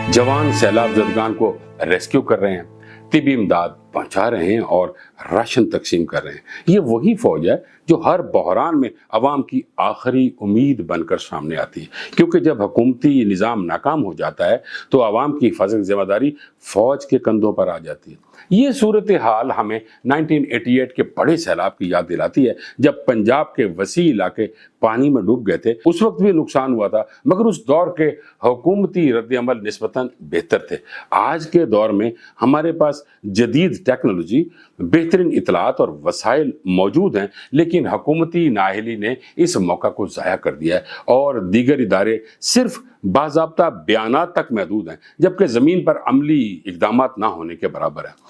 जवान सैलाब ज़दगान को रेस्क्यू कर रहे हैं, तिबी इमदाद पहुंचा रहे हैं और राशन तकसीम कर रहे हैं। ये वही फौज है जो हर बहरान में अवाम की आखिरी उम्मीद बनकर सामने आती है, क्योंकि जब हुकूमती निज़ाम नाकाम हो जाता है तो अवाम की हिफाजत की जिम्मेदारी फौज के कंधों पर आ जाती है। ये सूरत हाल हमें 1988 के बड़े सैलाब की याद दिलाती है, जब पंजाब के वसी इलाके पानी में डूब गए थे। उस वक्त भी नुकसान हुआ था, मगर उस दौर के हुकूमती रद्द-ए-अमल निस्बतन बेहतर थे। आज के दौर में हमारे पास जदीद टेक्नोलॉजी, बेहतरीन इतलात और वसाइल मौजूद हैं, लेकिन हुकूमती नाअहली ने इस मौका को ज़ाया कर दिया है और दीगर इदारे सिर्फ बाज़ाब्ता बयानात तक महदूद हैं, जबकि ज़मीन पर अमली इक़दामात ना होने के बराबर है।